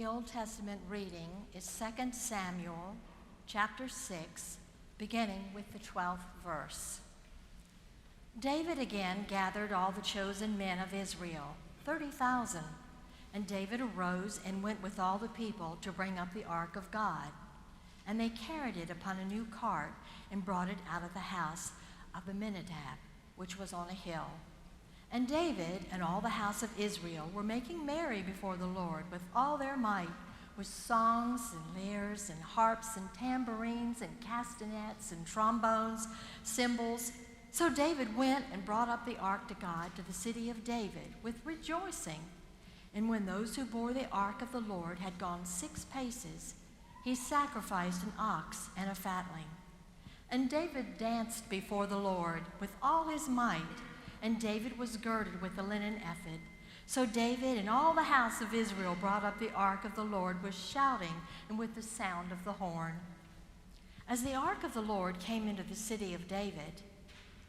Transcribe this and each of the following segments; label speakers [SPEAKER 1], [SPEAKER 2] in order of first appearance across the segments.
[SPEAKER 1] The Old Testament reading is 2 Samuel chapter 6, beginning with the 12th verse. David again gathered all the chosen men of Israel, 30,000, and David arose and went with all the people to bring up the ark of God. And they carried it upon a new cart and brought it out of the house of Abinadab, which was on a hill. And David and all the house of Israel were making merry before the Lord with all their might, with songs and lyres and harps and tambourines and castanets and trombones, cymbals. So David went and brought up the ark to God to the city of David with rejoicing. And when those who bore the ark of the Lord had gone 6 paces, he sacrificed an ox and a fatling. And David danced before the Lord with all his might, and David was girded with a linen ephod. So David and all the house of Israel brought up the ark of the Lord with shouting and with the sound of the horn. As the ark of the Lord came into the city of David,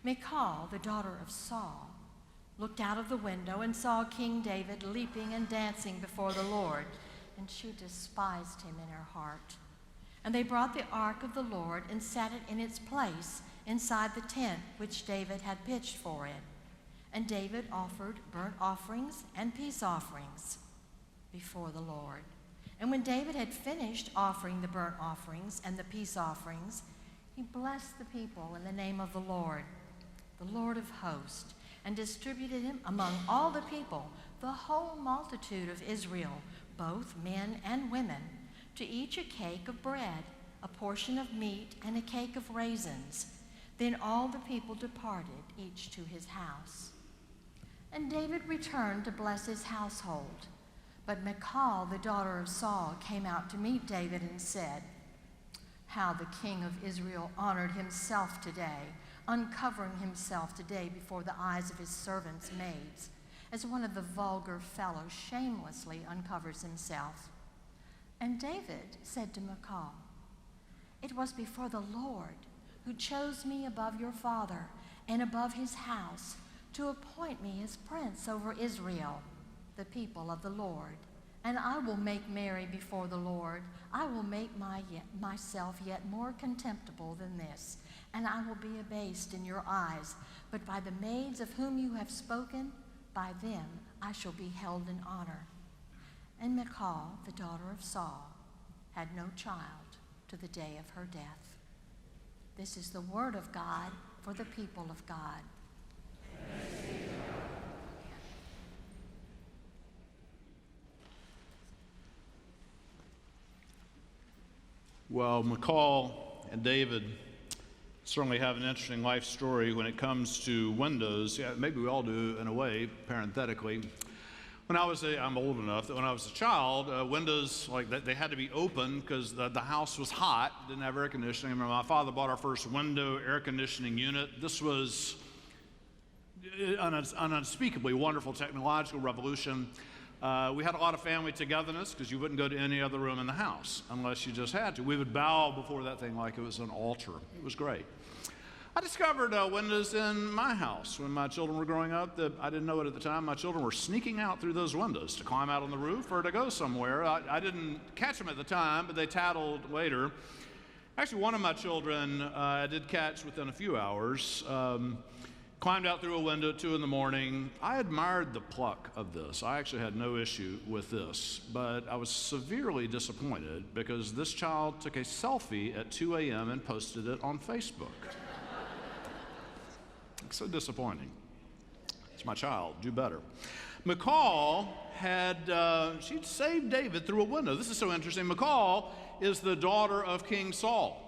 [SPEAKER 1] Michal, the daughter of Saul, looked out of the window and saw King David leaping and dancing before the Lord, and she despised him in her heart. And they brought the ark of the Lord and set it in its place inside the tent which David had pitched for it. And David offered burnt offerings and peace offerings before the Lord. And when David had finished offering the burnt offerings and the peace offerings, he blessed the people in the name of the Lord of hosts, and distributed him among all the people, the whole multitude of Israel, both men and women, to each a cake of bread, a portion of meat, and a cake of raisins. Then all the people departed, each to his house. And David returned to bless his household. But Michal, the daughter of Saul, came out to meet David and said, "How the king of Israel honored himself today, uncovering himself today before the eyes of his servants' maids, as one of the vulgar fellows shamelessly uncovers himself." And David said to Michal, "It was before the Lord who chose me above your father and above his house to appoint me as prince over Israel, the people of the Lord. And I will make merry before the Lord. I will make myself yet more contemptible than this, and I will be abased in your eyes. But by the maids of whom you have spoken, by them I shall be held in honor." And Michal, the daughter of Saul, had no child to the day of her death. This is the word of God for the people of God.
[SPEAKER 2] Well, Michal and David certainly have an interesting life story when it comes to windows. Yeah, maybe we all do in a way, parenthetically. I'm old enough that when I was a child, windows like that, they had to be open because the house was hot, didn't have air conditioning. I remember my father bought our first window air conditioning unit. This was an unspeakably wonderful technological revolution. We had a lot of family togetherness because you wouldn't go to any other room in the house unless you just had to. We would bow before that thing like it was an altar. It was great. I discovered windows in my house when my children were growing up. I didn't know it at the time. My children were sneaking out through those windows to climb out on the roof or to go somewhere. I didn't catch them at the time, but they tattled later. Actually, one of my children I did catch within a few hours. Climbed out through a window at 2 in the morning. I admired the pluck of this. I actually had no issue with this, but I was severely disappointed because this child took a selfie at 2 a.m. and posted it on Facebook. So disappointing. It's my child, do better. Michal she'd saved David through a window. This is so interesting. Michal is the daughter of King Saul.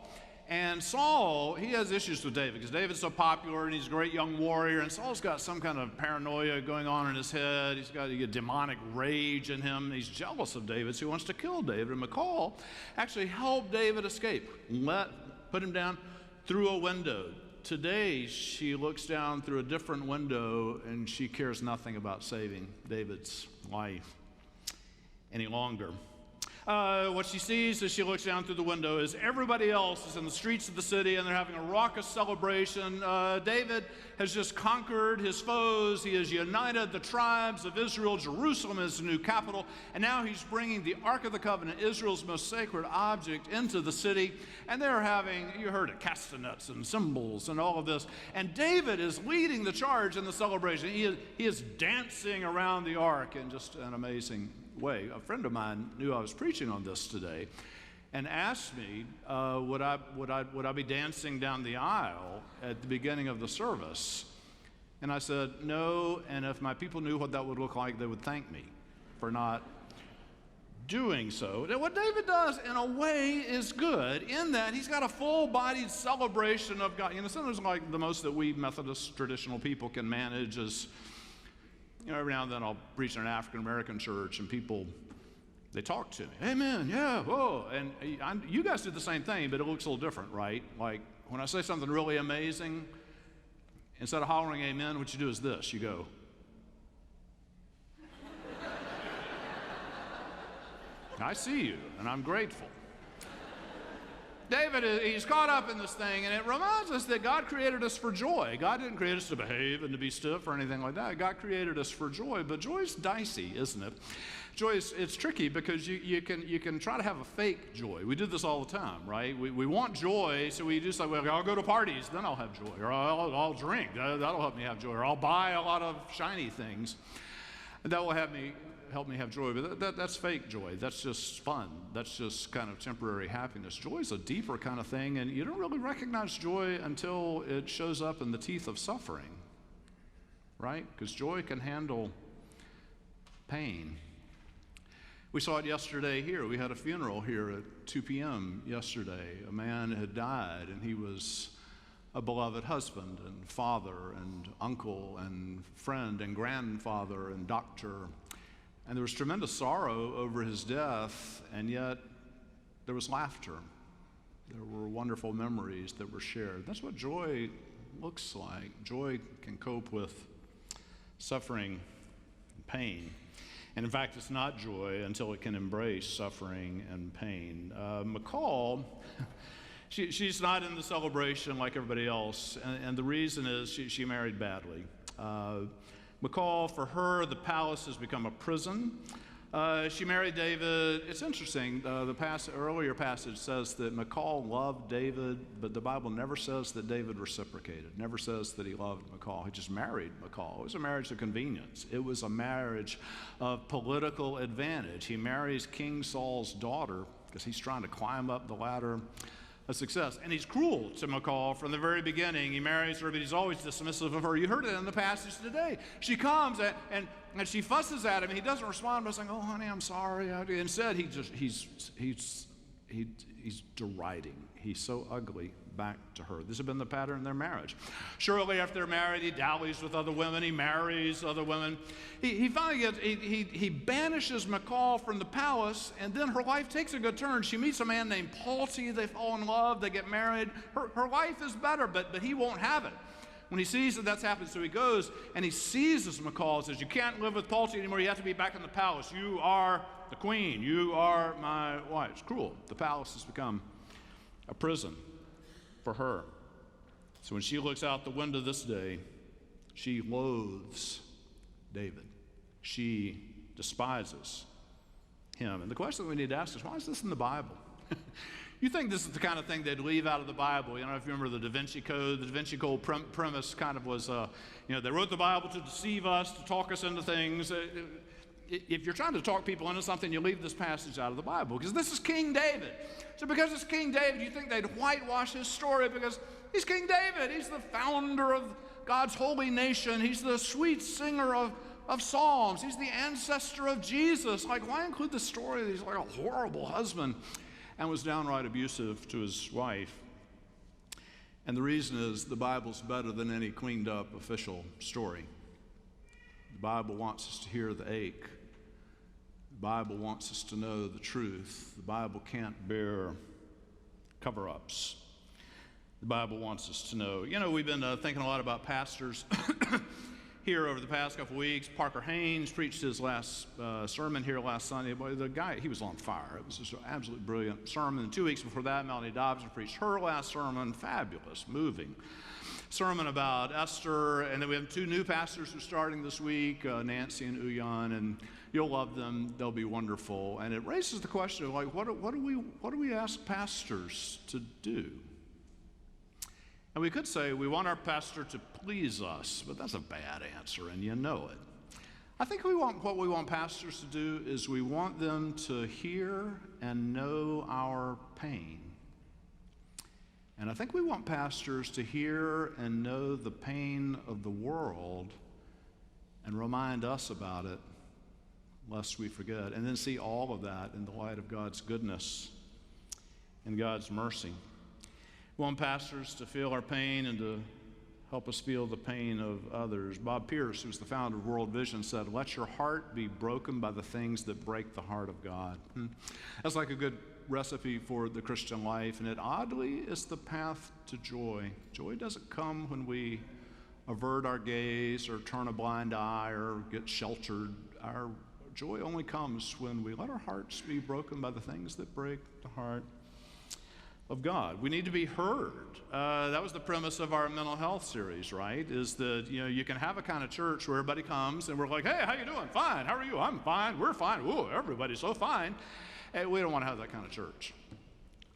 [SPEAKER 2] And Saul, he has issues with David because David's so popular and he's a great young warrior, and Saul's got some kind of paranoia going on in his head. He's got a demonic rage in him. He's jealous of David, so he wants to kill David. And Michal actually helped David escape, put him down through a window. Today, she looks down through a different window and she cares nothing about saving David's life any longer. What she sees as she looks down through the window is everybody else is in the streets of the city, and they're having a raucous celebration. David has just conquered his foes. He has united the tribes of Israel. Jerusalem is the new capital, and now he's bringing the Ark of the Covenant, Israel's most sacred object, into the city. And they're having, you heard it, castanets and cymbals and all of this. And David is leading the charge in the celebration. He is dancing around the Ark in just an amazing way. A friend of mine knew I was preaching on this today and asked me, would I be dancing down the aisle at the beginning of the service? And I said, no, and if my people knew what that would look like, they would thank me for not doing so. Now, what David does, in a way, is good in that he's got a full-bodied celebration of God. You know, sometimes like the most that we Methodist traditional people can manage is, you know, every now and then I'll preach in an African-American church, and people, they talk to me. Amen, yeah, whoa. And you guys do the same thing, but it looks a little different, right? Like, when I say something really amazing, instead of hollering amen, what you do is this. You go. I see you, and I'm grateful. David, he's caught up in this thing, and it reminds us that God created us for joy. God didn't create us to behave and to be stiff or anything like that. God created us for joy, but joy's dicey, isn't it? Joy it's tricky because you can try to have a fake joy. We do this all the time, right? We want joy, so we just like, well, I'll go to parties, then I'll have joy, or I'll drink, that'll help me have joy, or I'll buy a lot of shiny things, and that will help me have joy. But that's fake joy. That's just fun. That's just kind of temporary happiness. Joy is a deeper kind of thing, and you don't really recognize joy until it shows up in the teeth of suffering, right? Because joy can handle pain. We saw it yesterday here. We had a funeral here at 2 p.m. yesterday. A man had died, and he was a beloved husband and father and uncle and friend and grandfather and doctor. And there was tremendous sorrow over his death, and yet there was laughter. There were wonderful memories that were shared. That's what joy looks like. Joy can cope with suffering and pain. And in fact, it's not joy until it can embrace suffering and pain. Michal, she's not in the celebration like everybody else, and the reason is she married badly. Michal, for her, the palace has become a prison. She married David. It's interesting. The earlier passage says that Michal loved David, but the Bible never says that David reciprocated. Never says that he loved Michal. He just married Michal. It was a marriage of convenience. It was a marriage of political advantage. He marries King Saul's daughter because he's trying to climb up the ladder of success. And he's cruel to Michal from the very beginning. He marries her, but he's always dismissive of her. You heard it in the passage today. She comes and she fusses at him, and he doesn't respond by saying, "Oh, honey, I'm sorry." Instead, he's deriding. He's so ugly back to her. This has been the pattern in their marriage. Shortly after they're married, he dallies with other women. He marries other women. He finally gets, he banishes Michal from the palace, and then her life takes a good turn. She meets a man named Palti. They fall in love. They get married. Her life is better, but he won't have it. When he sees that that's happened, so he goes and he seizes Michal and says, "You can't live with Palti anymore. You have to be back in the palace. You are the queen. You are my wife." It's cruel. The palace has become a prison for her. So when she looks out the window this day, she loathes David. She despises him. And the question that we need to ask is, why is this in the Bible? You think this is the kind of thing they'd leave out of the Bible. You know, if you remember the Da Vinci Code, the Da Vinci Code premise kind of was, they wrote the Bible to deceive us, to talk us into things. If you're trying to talk people into something, you leave this passage out of the Bible, because this is King David. So because it's King David, you think they'd whitewash his story because he's King David. He's the founder of God's holy nation. He's the sweet singer of psalms. He's the ancestor of Jesus. Like, why include the story that he's like a horrible husband and was downright abusive to his wife? And the reason is the Bible's better than any cleaned up official story. The Bible wants us to hear the ache. The Bible wants us to know the truth. The Bible can't bear cover-ups. The Bible wants us to know. You know, we've been thinking a lot about pastors here over the past couple weeks. Parker Haynes preached his last sermon here last Sunday. Boy, the guy, he was on fire. It was just an absolutely brilliant sermon. And 2 weeks before that, Melanie Dobson preached her last sermon. Fabulous, moving sermon about Esther. And then we have 2 new pastors who are starting this week, Nancy and Uyan, and you'll love them. They'll be wonderful. And it raises the question of, like, what do we ask pastors to do? And we could say we want our pastor to please us, but that's a bad answer, and you know it. I think what we want pastors to do is we want them to hear and know our pain. And I think we want pastors to hear and know the pain of the world and remind us about it, lest we forget, and then see all of that in the light of God's goodness and God's mercy. We want pastors to feel our pain and to help us feel the pain of others. Bob Pierce, who's the founder of World Vision, said, "Let your heart be broken by the things that break the heart of God." That's like a good recipe for the Christian life, and it oddly is the path to joy. Joy doesn't come when we avert our gaze or turn a blind eye or get sheltered. Our joy only comes when we let our hearts be broken by the things that break the heart of God. We need to be heard. That was the premise of our mental health series, right? Is that, you can have a kind of church where everybody comes and we're like, "Hey, how you doing? Fine. How are you? I'm fine. We're fine. Ooh, everybody's so fine." And we don't want to have that kind of church.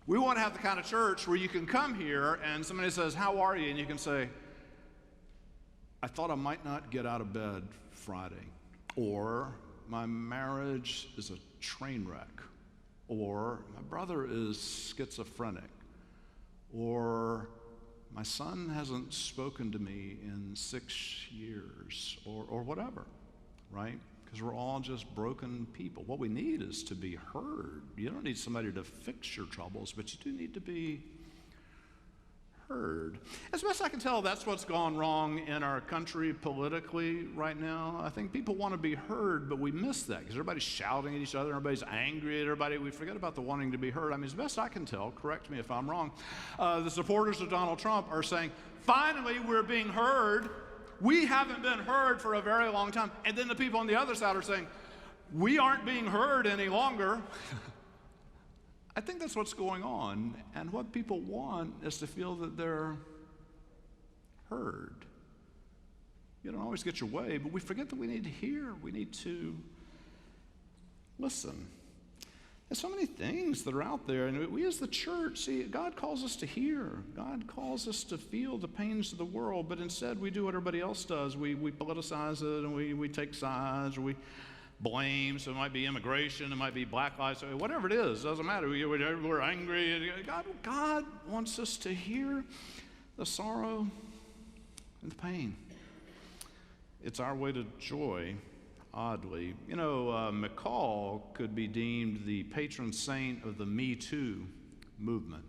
[SPEAKER 2] We want to have the kind of church where you can come here and somebody says, "How are you?" And you can say, "I thought I might not get out of bed Friday," or "My marriage is a train wreck," or "My brother is schizophrenic," or "My son hasn't spoken to me in 6 years," or whatever, right? Because we're all just broken people. What we need is to be heard. You don't need somebody to fix your troubles, but you do need to be heard. As best I can tell, that's what's gone wrong in our country politically right now. I think people want to be heard, but we miss that because everybody's shouting at each other, everybody's angry at everybody. We forget about the wanting to be heard. I mean, as best I can tell, correct me if I'm wrong, the supporters of Donald Trump are saying, "Finally, we're being heard. We haven't been heard for a very long time." And then the people on the other side are saying, "We aren't being heard any longer." I think that's what's going on, and what people want is to feel that they're heard. You don't always get your way, but we forget that we need to hear. We need to listen. There's so many things that are out there, and we as the church, see, God calls us to hear. God calls us to feel the pains of the world, but instead we do what everybody else does. We politicize it, and we take sides, or we blame. So it might be immigration, it might be black lives, whatever it is, doesn't matter. We're angry. God wants us to hear the sorrow and the pain. It's our way to joy, oddly. Michal could be deemed the patron saint of the Me Too movement.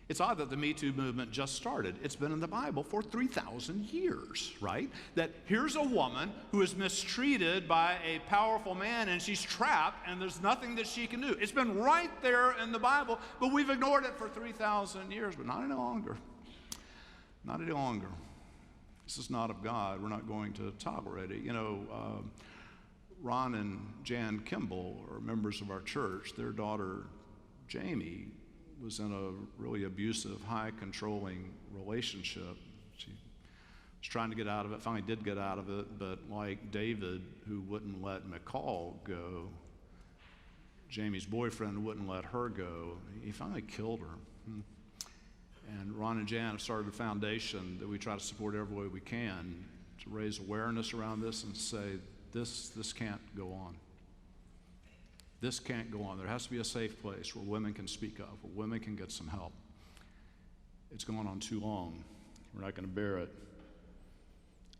[SPEAKER 2] It's odd that the Me Too movement just started. It's been in the Bible for 3,000 years, right? That here's a woman who is mistreated by a powerful man and she's trapped and there's nothing that she can do. It's been right there in the Bible, but we've ignored it for 3,000 years, but not any longer. Not any longer. This is not of God. We're not going to tolerate it. Ron and Jan Kimball are members of our church. Their daughter, Jamie, was in a really abusive, high controlling relationship. She was trying to get out of it, finally did get out of it, but like David, who wouldn't let Michal go, Jamie's boyfriend wouldn't let her go. He finally killed her. And Ron and Jan have started a foundation that we try to support every way we can to raise awareness around this and say, this can't go on. This can't go on. There has to be a safe place where women can speak up, where women can get some help. It's gone on too long. We're not going to bear it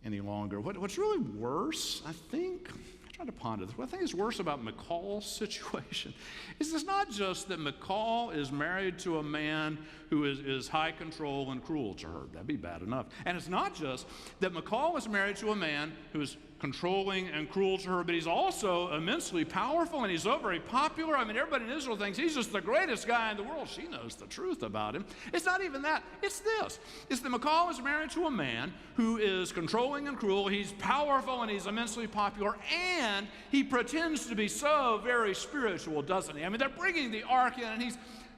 [SPEAKER 2] any longer. What's really worse, I think, I'm trying to ponder this, what I think is worse about Michal's situation is it's not just that Michal is married to a man who is high control and cruel to her. That'd be bad enough. And it's not just that Michal is married to a man who is controlling and cruel to her, but he's also immensely powerful, and he's so very popular. I mean, everybody in Israel thinks he's just the greatest guy in the world. She knows the truth about him. It's not even that. It's this. It's that Michal is married to a man who is controlling and cruel. He's powerful, and he's immensely popular, and he pretends to be so very spiritual, doesn't he? I mean, they're bringing the ark in, and he's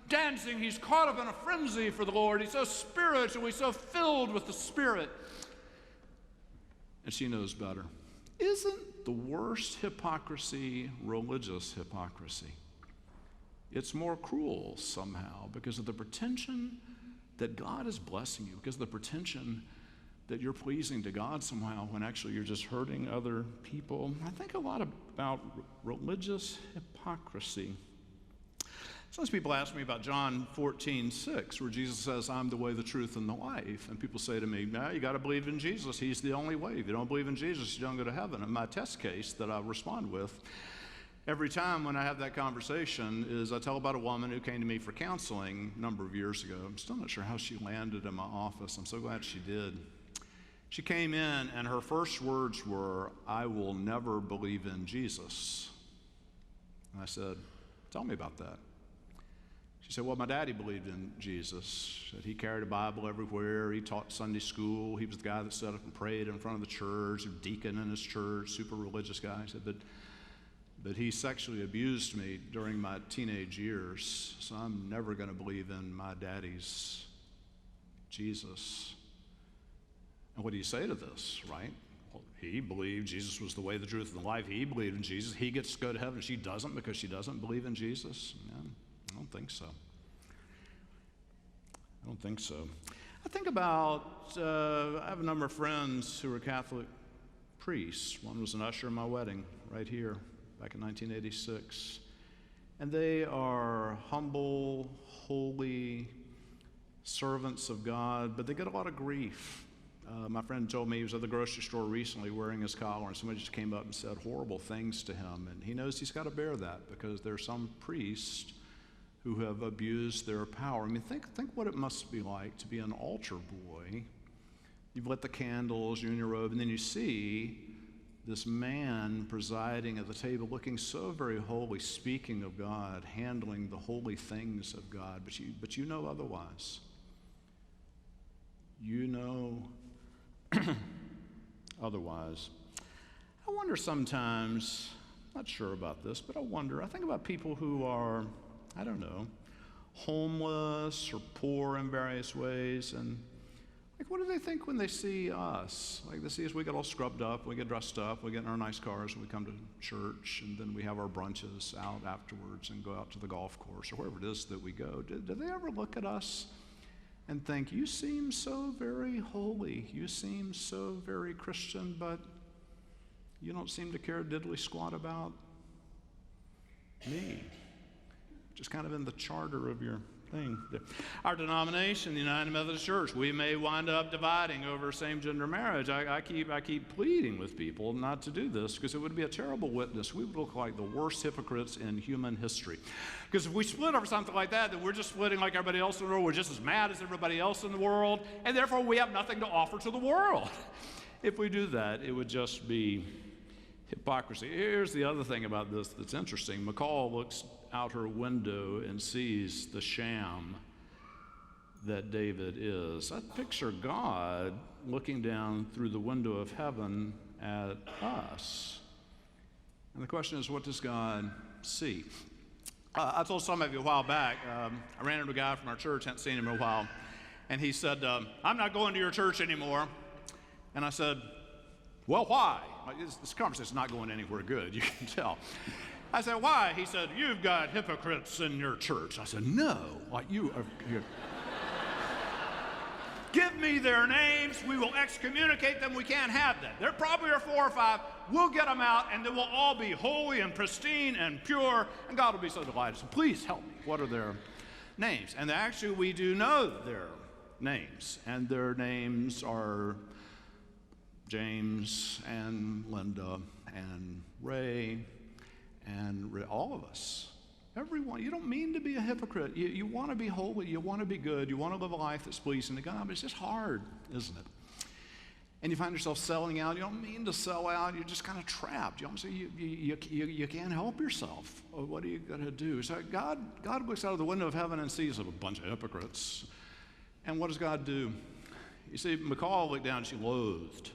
[SPEAKER 2] dancing. He's caught up in a frenzy for the Lord. He's so spiritual. He's so filled with the Spirit. And she knows better. Isn't the worst hypocrisy religious hypocrisy? It's more cruel somehow because of the pretension that God is blessing you, because of the pretension that you're pleasing to God somehow when actually you're just hurting other people. I think a lot about religious hypocrisy. Sometimes people ask me about John 14:6, where Jesus says, I'm the way, the truth, and the life. And people say to me, no, you got to believe in Jesus. He's the only way. If you don't believe in Jesus, you don't go to heaven. And my test case that I respond with every time when I have that conversation is I tell about a woman who came to me for counseling a number of years ago. I'm still not sure how she landed in my office. I'm so glad she did. She came in, and her first words were, I will never believe in Jesus. And I said, tell me about that. She said, well, my daddy believed in Jesus. That he carried a Bible everywhere. He taught Sunday school. He was the guy that stood up and prayed in front of the church, a deacon in his church, super religious guy. He said, but he sexually abused me during my teenage years, so I'm never going to believe in my daddy's Jesus. And what do you say to this, right? Well, he believed Jesus was the way, the truth, and the life. He believed in Jesus. He gets to go to heaven. She doesn't because she doesn't believe in Jesus. I don't think so. I don't think so. I think about, I have a number of friends who are Catholic priests. One was an usher in my wedding right here back in 1986. And they are humble, holy servants of God, but they get a lot of grief. My friend told me he was at the grocery store recently wearing his collar, and somebody just came up and said horrible things to him. And he knows he's got to bear that because there's some priests who have abused their power. I mean, think what it must be like to be an altar boy. You've lit the candles, you're in your robe, and then you see this man presiding at the table, looking so very holy, speaking of God, handling the holy things of God, but you know otherwise. You know otherwise. I wonder sometimes, not sure about this, but I think about people who are, I don't know, homeless or poor in various ways, and like, what do they think when they see us? Like, they see us, we get all scrubbed up, we get dressed up, we get in our nice cars, and we come to church, and then we have our brunches out afterwards and go out to the golf course or wherever it is that we go. Do they ever look at us and think, you seem so very holy, you seem so very Christian, but you don't seem to care diddly squat about me? Just kind of in the charter of your thing. Our denomination, the United Methodist Church, we may wind up dividing over same-gender marriage. I keep pleading with people not to do this because it would be a terrible witness. We would look like the worst hypocrites in human history. Because if we split over something like that, then we're just splitting like everybody else in the world. We're just as mad as everybody else in the world, and therefore we have nothing to offer to the world. If we do that, it would just be hypocrisy. Here's the other thing about this that's interesting. Michal looks out her window and sees the sham that David is. I picture God looking down through the window of heaven at us. And the question is, what does God see? I told some of you a while back, I ran into a guy from our church, hadn't seen him in a while, and he said, I'm not going to your church anymore. And I said, well, why? This conversation's not going anywhere good, you can tell. I said, why? He said, you've got hypocrites in your church. I said, no, like you are. Give me their names. We will excommunicate them. We can't have that. There probably are 4 or 5. We'll get them out, and then we'll all be holy and pristine and pure, and God will be so delighted. So please help me. What are their names? And actually, we do know their names, and their names are James and Linda and Ray and all of us. Everyone. You don't mean to be a hypocrite. You want to be holy. You want to be good. You want to live a life that's pleasing to God, but it's just hard, isn't it? and you find yourself selling out. You don't mean to sell out. You're just kind of trapped. You can't help yourself. What are you going to do? So God looks out of the window of heaven and sees a bunch of hypocrites. And what does God do? You see, Michal looked down and she loathed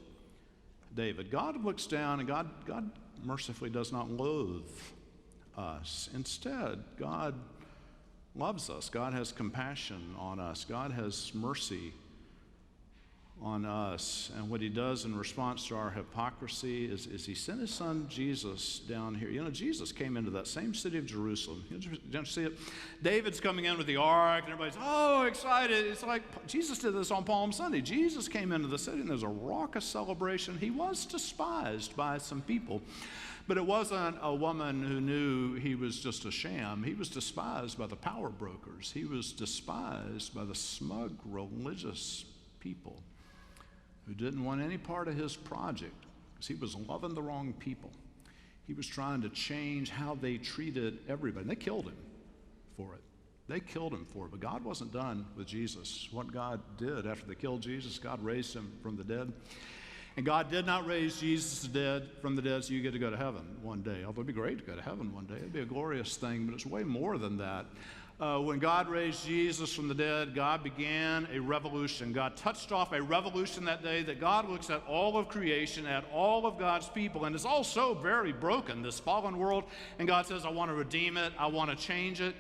[SPEAKER 2] David. God looks down and God mercifully does not loathe us. Instead, God loves us. God has compassion on us. God has mercy on us. And what he does in response to our hypocrisy is he sent his son Jesus down here. You know, Jesus came into that same city of Jerusalem. Don't you see it? David's coming in with the ark, and everybody's, excited. It's like Jesus did this on Palm Sunday. Jesus came into the city, and there's a raucous celebration. He was despised by some people. But it wasn't a woman who knew he was just a sham. He was despised by the power brokers. He was despised by the smug religious people who didn't want any part of his project because he was loving the wrong people. He was trying to change how they treated everybody. And they killed him for it. They killed him for it. But God wasn't done with Jesus. What God did after they killed Jesus, God raised him from the dead. And God did not raise Jesus from the dead so you get to go to heaven one day. Although it'd be great to go to heaven one day. It'd be a glorious thing, but it's way more than that. When God raised Jesus from the dead, God began a revolution. God touched off a revolution that day that God looks at all of creation, at all of God's people, and it's all so very broken, this fallen world, and God says, I want to redeem it. I want to change it.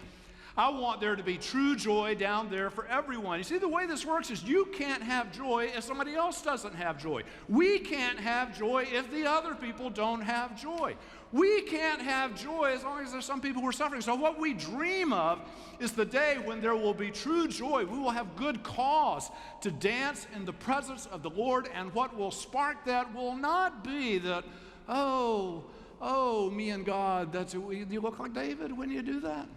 [SPEAKER 2] I want there to be true joy down there for everyone. You see, the way this works is you can't have joy if somebody else doesn't have joy. We can't have joy if the other people don't have joy. We can't have joy as long as there's some people who are suffering. So what we dream of is the day when there will be true joy. We will have good cause to dance in the presence of the Lord, and what will spark that will not be that, me and God, you look like David when you do that.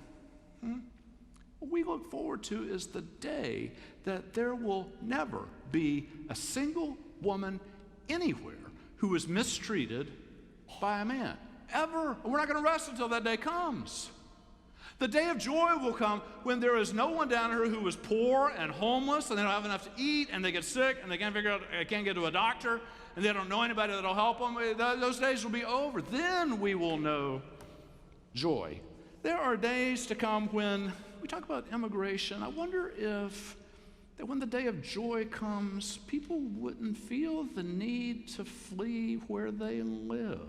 [SPEAKER 2] What we look forward to is the day that there will never be a single woman anywhere who is mistreated by a man. Ever. We're not going to rest until that day comes. The day of joy will come when there is no one down here who is poor and homeless and they don't have enough to eat and they get sick and they can't get to a doctor and they don't know anybody that'll help them. Those days will be over. Then we will know joy. There are days to come when we talk about immigration. I wonder if that when the day of joy comes, people wouldn't feel the need to flee where they live.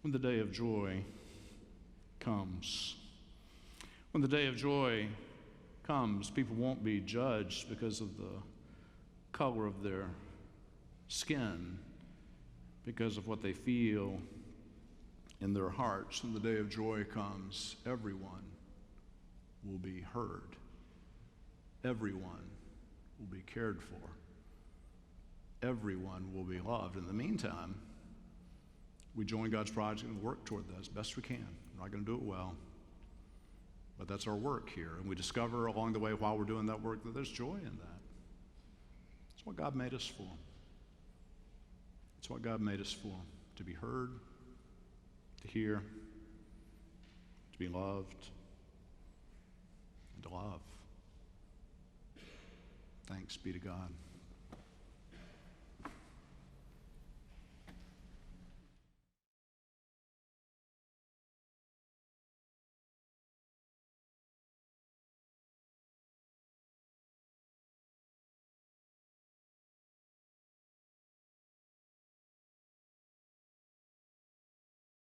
[SPEAKER 2] When the day of joy comes. When the day of joy comes, people won't be judged because of the color of their skin, because of what they feel in their hearts. When the day of joy comes, everyone will be heard. Everyone will be cared for. Everyone will be loved. In the meantime, we join God's project and work toward that as best we can. We're not going to do it well, but that's our work here. And we discover along the way while we're doing that work that there's joy in that. It's what God made us for. It's what God made us for, to be heard, to hear, to be loved, and to love. Thanks be to God.